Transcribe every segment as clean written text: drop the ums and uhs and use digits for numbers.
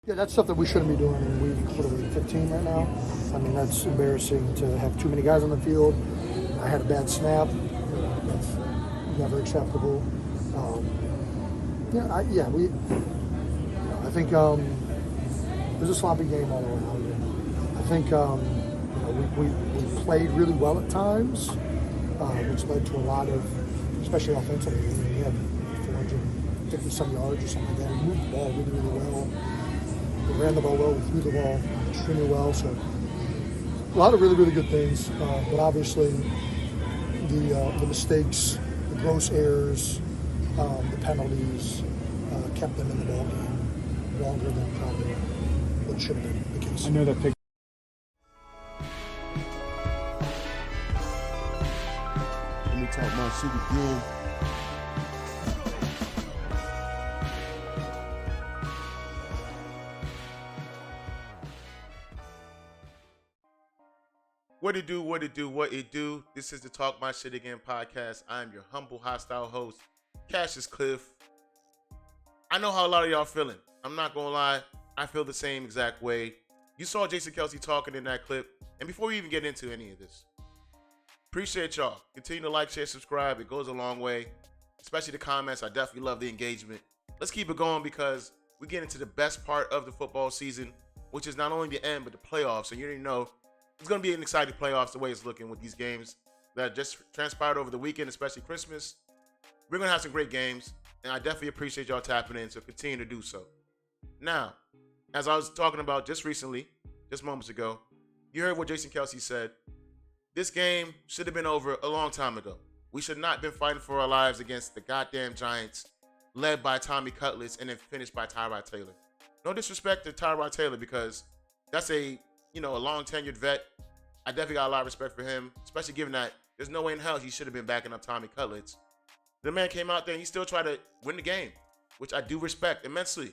Yeah, that's stuff that we shouldn't be doing in week, what are we, 15 right now? I mean, that's embarrassing to have too many guys on the field. I had a bad snap. That's never acceptable. I think it was a sloppy game all around. I think we played really well at times, which led to a lot of, especially offensively. I mean, we had 450 some yards or something like that. We moved the ball really, really well. We ran the ball well. We threw the ball extremely well. So a lot of really, really good things. But obviously, the mistakes, the gross errors, the penalties kept them in the ball game longer than probably what should have been the case. I know that pick. Let me talk my shit again. What it do, what it do, what it do. This is the Talk My Shit Again podcast. I'm your humble, hostile host, Cassius Cliff. I know how a lot of y'all feeling. I'm not going to lie. I feel the same exact way. You saw Jason Kelce talking in that clip. And before we even get into any of this, appreciate y'all. Continue to like, share, subscribe. It goes a long way. Especially the comments. I definitely love the engagement. Let's keep it going because we get into the best part of the football season, which is not only the end, but the playoffs. And you already know it's going to be an exciting playoffs the way it's looking with these games that just transpired over the weekend, especially Christmas. We're going to have some great games, and I definitely appreciate y'all tapping in, so continue to do so. Now, as I was talking about just recently, just moments ago, you heard what Jason Kelce said. This game should have been over a long time ago. We should not have been fighting for our lives against the goddamn Giants, led by Tommy Cutlets and then finished by Tyrod Taylor. No disrespect to Tyrod Taylor because that's a long tenured vet. I definitely got a lot of respect for him, especially given that there's no way in hell he should have been backing up Tommy Cutlets. The man came out there and he still tried to win the game, which I do respect immensely.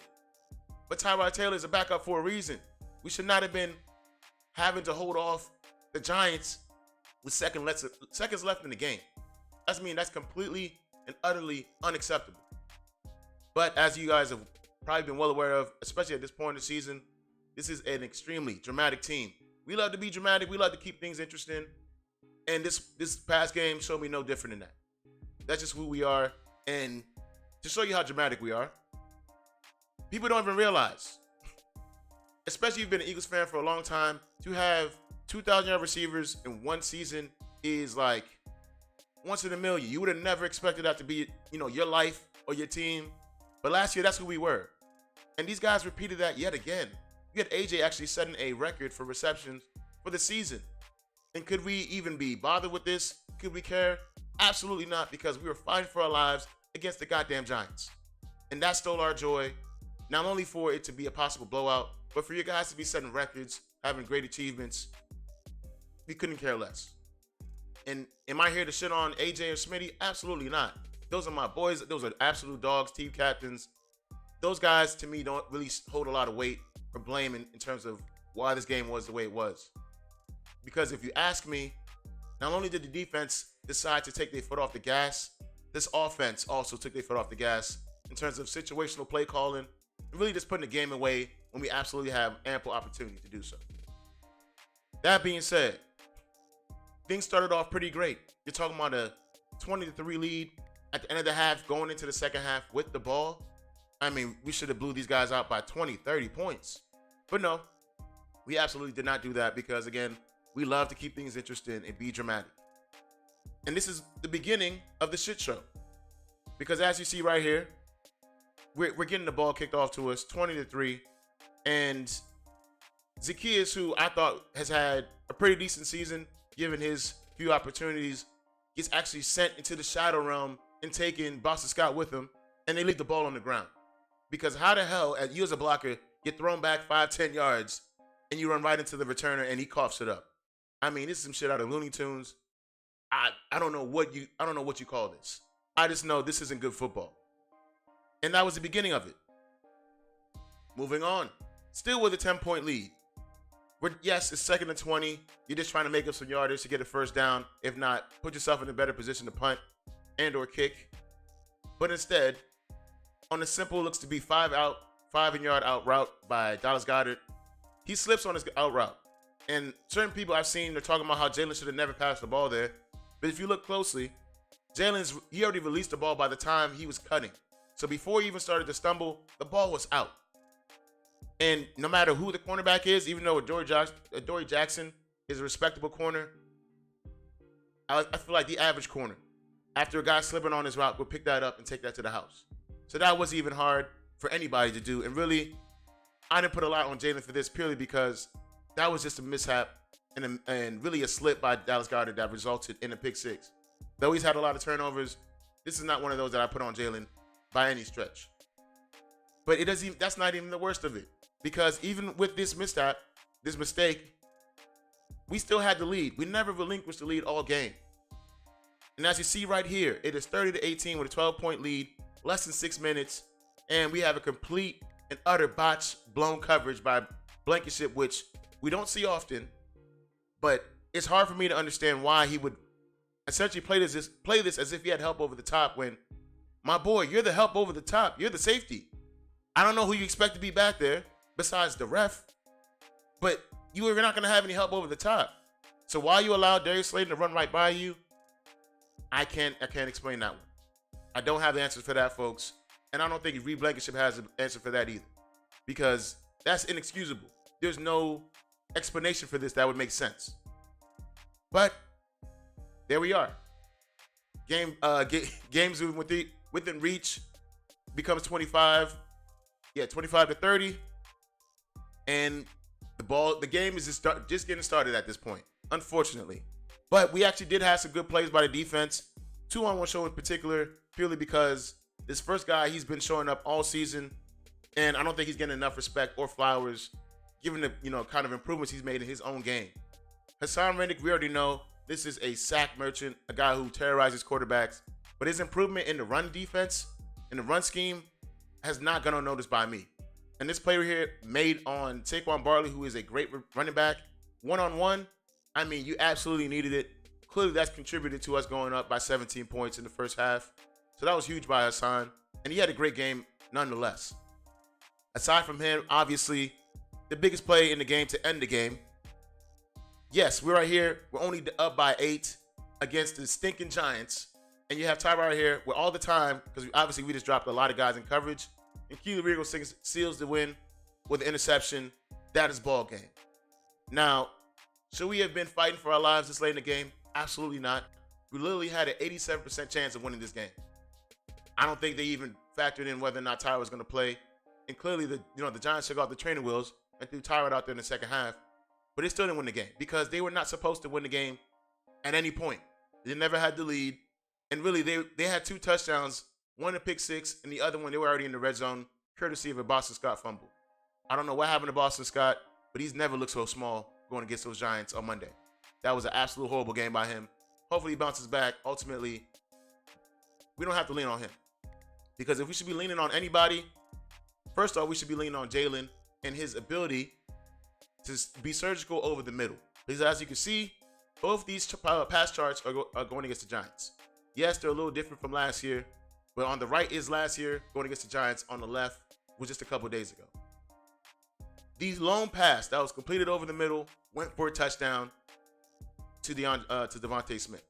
But Tyrod Taylor is a backup for a reason. We should not have been having to hold off the Giants with seconds left in the game. That's completely and utterly unacceptable. But as you guys have probably been well aware of, especially at this point in the season, this is an extremely dramatic team. We love to be dramatic. We love to keep things interesting. And this past game showed me no different than that. That's just who we are. And to show you how dramatic we are, people don't even realize, especially if you've been an Eagles fan for a long time, to have 2,000-yard receivers in one season is like once in a million. You would have never expected that to be, your life or your team. But last year, that's who we were. And these guys repeated that yet again. You had AJ actually setting a record for receptions for the season. And could we even be bothered with this? Could we care? Absolutely not, because we were fighting for our lives against the goddamn Giants. And that stole our joy, not only for it to be a possible blowout, but for you guys to be setting records, having great achievements. We couldn't care less. And am I here to shit on AJ or Smitty? Absolutely not. Those are my boys. Those are absolute dogs, team captains. Those guys, to me, don't really hold a lot of weight or blame in terms of why this game was the way it was. Because if you ask me, not only did the defense decide to take their foot off the gas, this offense also took their foot off the gas in terms of situational play calling and really just putting the game away when we absolutely have ample opportunity to do so. That being said, things started off pretty great. You're talking about a 20-3 lead at the end of the half, going into the second half with the ball. I mean, we should have blew these guys out by 20, 30 points. But no, we absolutely did not do that because, again, we love to keep things interesting and be dramatic. And this is the beginning of the shit show. Because as you see right here, we're getting the ball kicked off to us, 20-3. And Zacchaeus, who I thought has had a pretty decent season, given his few opportunities, gets actually sent into the shadow realm and taking Boston Scott with him, and they leave the ball on the ground. Because how the hell, as you as a blocker, get thrown back 5-10 yards, and you run right into the returner, and he coughs it up? I mean, this is some shit out of Looney Tunes. I don't know what you call this. I just know this isn't good football. And that was the beginning of it. Moving on. Still with a 10-point lead. Yes, it's 2nd and 20. You're just trying to make up some yardage to get a first down. If not, put yourself in a better position to punt and or kick. But instead, on a simple looks to be 5 out, 5-yard out route by Dallas Goedert. He slips on his out route. And certain people I've seen, they're talking about how Jalen should have never passed the ball there. But if you look closely, he already released the ball by the time he was cutting. So before he even started to stumble, the ball was out. And no matter who the cornerback is, even though Adoree Jackson is a respectable corner, I feel like the average corner, after a guy slipping on his route, would pick that up and take that to the house. So that wasn't even hard for anybody to do. And really, I didn't put a lot on Jalen for this purely because that was just a mishap and really a slip by Dallas Goedert that resulted in a pick six. Though he's had a lot of turnovers, this is not one of those that I put on Jalen by any stretch. But that's not even the worst of it. Because even with this mistake, we still had the lead. We never relinquished the lead all game. And as you see right here, it is 30-18 with a 12-point lead, less than 6 minutes, and we have a complete and utter botch blown coverage by Blankenship, which we don't see often, but it's hard for me to understand why he would essentially play this as if he had help over the top when, my boy, you're the help over the top. You're the safety. I don't know who you expect to be back there besides the ref, but you are not going to have any help over the top. So why you allow Darius Slayton to run right by you, I can't explain that one. I don't have the answers for that, folks. And I don't think Reed Blankenship has an answer for that either, because that's inexcusable. There's no explanation for this that would make sense. But there we are. Games within reach becomes 25 to 30, and the game is just getting started at this point, unfortunately. But we actually did have some good plays by the defense. 2-on-1 show in particular, purely because this first guy, he's been showing up all season, and I don't think he's getting enough respect or flowers given the kind of improvements he's made in his own game. Hassan Reddick, we already know this is a sack merchant, a guy who terrorizes quarterbacks, but his improvement in the run defense, in the run scheme, has not gone unnoticed by me. And this player here made on Saquon Barkley, who is a great running back, one-on-one, I mean, you absolutely needed it. Clearly, that's contributed to us going up by 17 points in the first half. So that was huge by Hassan, and he had a great game nonetheless. Aside from him, obviously, the biggest play in the game to end the game. Yes, we're right here. We're only up by 8 against the stinking Giants. And you have Ty right here where all the time, because obviously we just dropped a lot of guys in coverage. And Keely Ringo seals the win with an interception. That is ball game. Now, should we have been fighting for our lives this late in the game? Absolutely not. We literally had an 87% chance of winning this game. I don't think they even factored in whether or not Ty was going to play. And clearly, the Giants took off the training wheels and threw Tyrod out there in the second half. But they still didn't win the game because they were not supposed to win the game at any point. They never had the lead. And really, they had 2 touchdowns, one a pick six, and the other one, they were already in the red zone, courtesy of a Boston Scott fumble. I don't know what happened to Boston Scott, but he's never looked so small going against those Giants on Monday. That was an absolute horrible game by him. Hopefully he bounces back. Ultimately, we don't have to lean on him. Because if we should be leaning on anybody, first off, we should be leaning on Jalen and his ability to be surgical over the middle. Because as you can see, both these pass charts are going against the Giants. Yes, they're a little different from last year, but on the right is last year, going against the Giants. On the left was just a couple days ago. The lone pass that was completed over the middle went for a touchdown to Devontae Smith.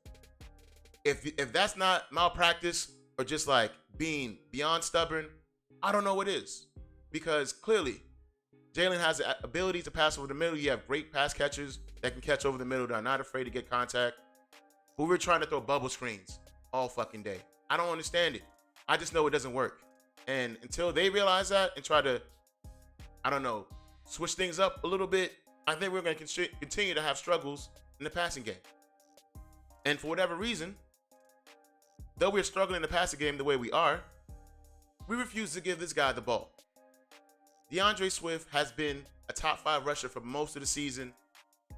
If that's not malpractice or just like being beyond stubborn, I don't know what is. Because clearly, Jalen has the ability to pass over the middle. You have great pass catchers that can catch over the middle that are not afraid to get contact. But we're trying to throw bubble screens all fucking day. I don't understand it. I just know it doesn't work. And until they realize that and try to, switch things up a little bit, I think we're going to continue to have struggles in the passing game. And for whatever reason, though we're struggling in the passing game the way we are, we refuse to give this guy the ball. DeAndre Swift has been a top 5 rusher for most of the season,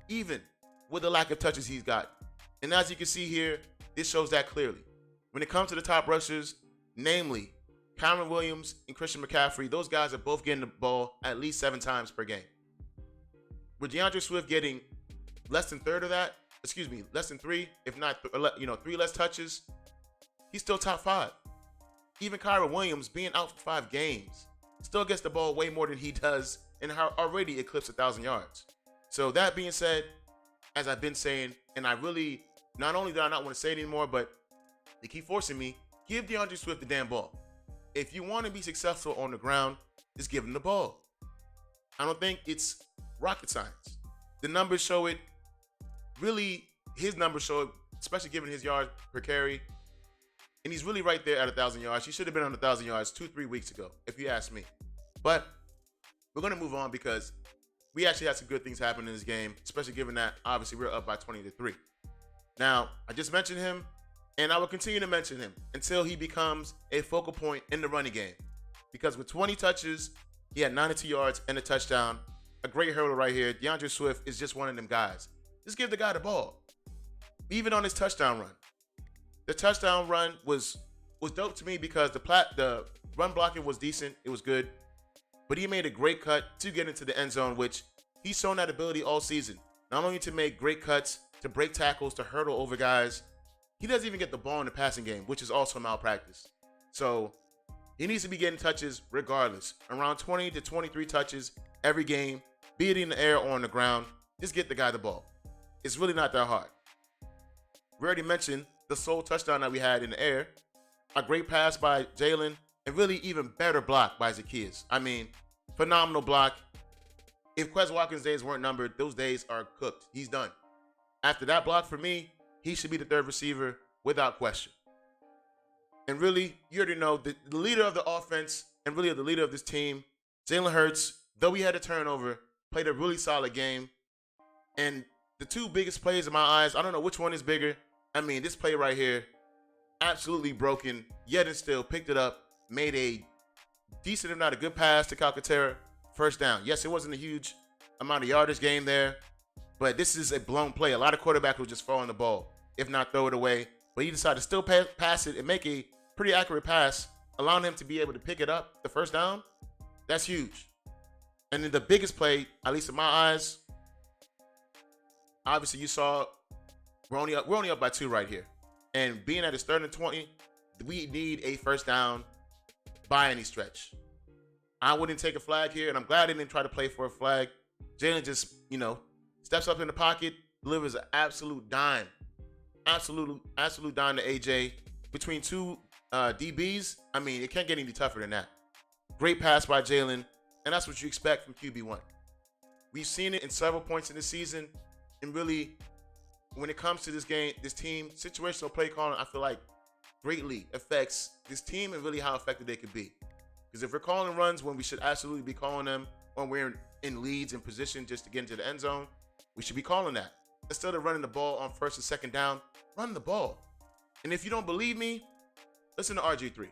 even with the lack of touches he's got. And as you can see here, this shows that clearly. When it comes to the top rushers, namely Cameron Williams and Christian McCaffrey, those guys are both getting the ball at least 7 times per game. With DeAndre Swift getting less than 3, if not 3 less touches, he's still top 5. Even Kyron Williams being out for 5 games, still gets the ball way more than he does and already eclipsed 1,000 yards. So that being said, as I've been saying, and I really, not only do I not want to say it anymore, but they keep forcing me, give DeAndre Swift the damn ball. If you want to be successful on the ground, just give him the ball. I don't think it's rocket science. The numbers show it. Really, his numbers show it, especially given his yards per carry. And he's really right there at 1,000 yards. He should have been on 1,000 yards 2-3 weeks ago, if you ask me. But we're going to move on because we actually had some good things happen in this game, especially given that, obviously, we're up by 20-3. Now, I just mentioned him, and I will continue to mention him until he becomes a focal point in the running game. Because with 20 touches, he had 92 yards and a touchdown. A great hurdle right here. DeAndre Swift is just one of them guys. Just give the guy the ball. Even on his touchdown run. The touchdown run was dope to me because the run blocking was decent. It was good. But he made a great cut to get into the end zone, which he's shown that ability all season. Not only to make great cuts, to break tackles, to hurdle over guys. He doesn't even get the ball in the passing game, which is also malpractice. So he needs to be getting touches regardless. Around 20 to 23 touches every game, be it in the air or on the ground. Just get the guy the ball. It's really not that hard. We already mentioned the sole touchdown that we had in the air. A great pass by Jalen, and really even better block by Zacchaeus. I mean, phenomenal block. If Quez Watkins' days weren't numbered, those days are cooked. He's done. After that block for me, he should be the third receiver without question. And really, you already know, the leader of the offense and really the leader of this team, Jalen Hurts, though he had a turnover, played a really solid game. And the two biggest plays in my eyes, I don't know which one is bigger. I mean, this play right here, absolutely broken, yet and still picked it up, made a decent, if not a good pass to Calcaterra, first down. Yes, it wasn't a huge amount of yardage gain there, but this is a blown play. A lot of quarterbacks will just fall on the ball, if not throw it away. But he decided to still pass it and make a pretty accurate pass, allowing him to be able to pick it up, the first down. That's huge. And then the biggest play, at least in my eyes, obviously you saw we're only up by 2 right here. And being at his 3rd and 20, we need a first down by any stretch. I wouldn't take a flag here, and I'm glad I didn't try to play for a flag. Jalen just, steps up in the pocket, delivers an absolute dime. Absolute dime to AJ. Between two DBs, I mean, it can't get any tougher than that. Great pass by Jalen, and that's what you expect from QB1. We've seen it in several points in this season, and really, when it comes to this game, this team, situational play calling, I feel like greatly affects this team and really how effective they could be. Because if we're calling runs when we should absolutely be calling them when we're in leads and position just to get into the end zone, we should be calling that. Instead of running the ball on 1st and 2nd down, run the ball. And if you don't believe me, listen to RG3.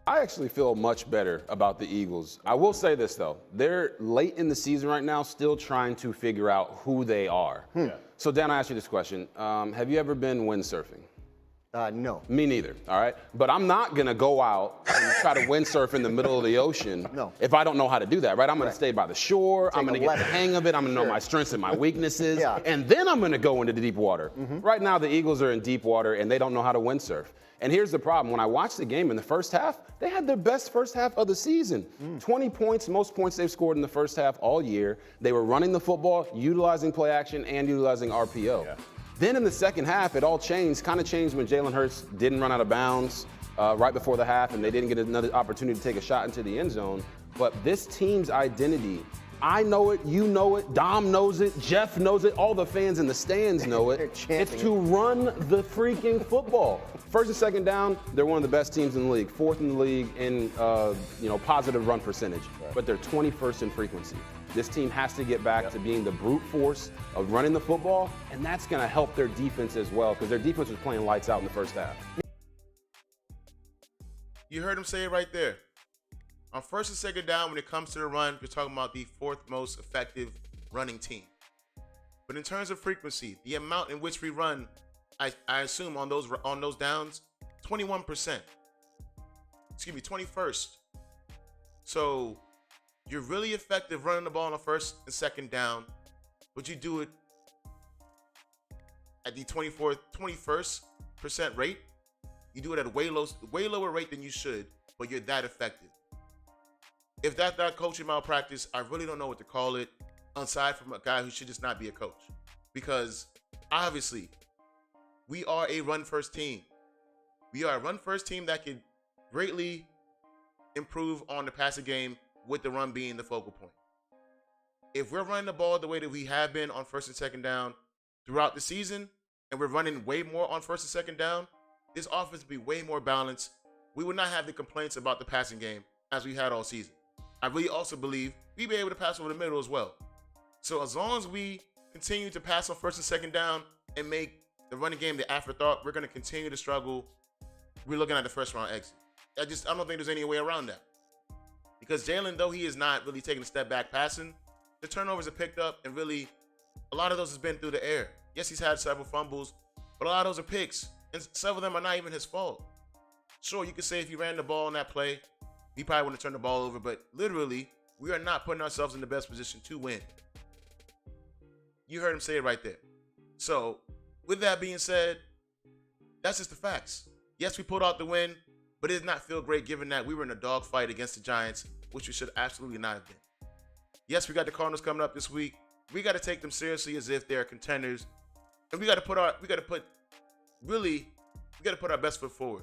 I actually feel much better about the Eagles. I will say this, though. They're late in the season right now, still trying to figure out who they are. Yeah. So, Dan, I ask you this question. Have you ever been windsurfing? No. Me neither, all right? But I'm not going to go out and try to windsurf in the middle of the ocean if I don't know how to do that, right? I'm going to stay by the shore. I'm going to get the hang of it. I'm going to know my strengths and my weaknesses. And then I'm going to go into the deep water. Right now, the Eagles are in deep water, and they don't know how to windsurf. And here's the problem. When I watched the game in the first half, they had their best first half of the season. 20 points, most points they've scored in the first half all year. They were running the football, utilizing play action, and utilizing RPO. Yeah. Then in the second half, it all changed, kind of changed when Jalen Hurts didn't run out of bounds right before the half, and they didn't get another opportunity to take a shot into the end zone. But this team's identity, I know it, you know it, Dom knows it, Jeff knows it, all the fans in the stands know it. It's to run the freaking football. 1st and 2nd down, they're one of the best teams in the league, 4th in the league in positive run percentage, but they're 21st in frequency. This team has to get back to being the brute force of running the football, and that's going to help their defense as well, because their defense was playing lights out in the first half. You heard him say it right there. On 1st and 2nd down, when it comes to the run, you're talking about the 4th most effective running team. But in terms of frequency, the amount in which we run, I assume on those downs, 21%. Excuse me, 21st. So you're really effective running the ball on 1st and 2nd down, but you do it at the 21st% rate. You do it at a way lower rate than you should, but you're that effective. if that coaching malpractice, I really don't know what to call it, aside from a guy who should just not be a coach. Because obviously, we are a run-first team. We are a run-first team that can greatly improve on the passing game with the run being the focal point. If we're running the ball the way that we have been on first and second down throughout the season, and we're running way more on first and second down, this offense would be way more balanced. We would not have the complaints about the passing game as we had all season. I really also believe we'd be able to pass over the middle as well. So as long as we continue to pass on first and second down and make the running game the afterthought, we're going to continue to struggle. We're looking at the first round exit. I don't think there's any way around that. Because Jalen, though he is not really taking a step back passing, the turnovers are picked up, and really a lot of those has been through the air. Yes, he's had several fumbles, but a lot of those are picks, and several of them are not even his fault. Sure, you could say if he ran the ball in that play, he probably wouldn't have turned the ball over, but literally, we are not putting ourselves in the best position to win. You heard him say it right there. So, with that being said, that's just the facts. Yes, we pulled out the win, but it did not feel great given that we were in a dogfight against the Giants, which we should absolutely not have been. Yes, we got the Cardinals coming up this week. We got to take them seriously as if they're contenders, and we got to put our best foot forward.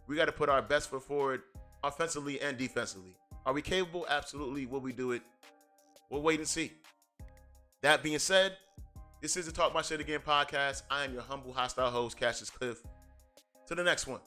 We got to put our best foot forward offensively and defensively. Are we capable? Absolutely. Will we do it? We'll wait and see. That being said, this is the Talk My Shit Again podcast. I am your humble, hostile host, Cassius Cliff. To the next one.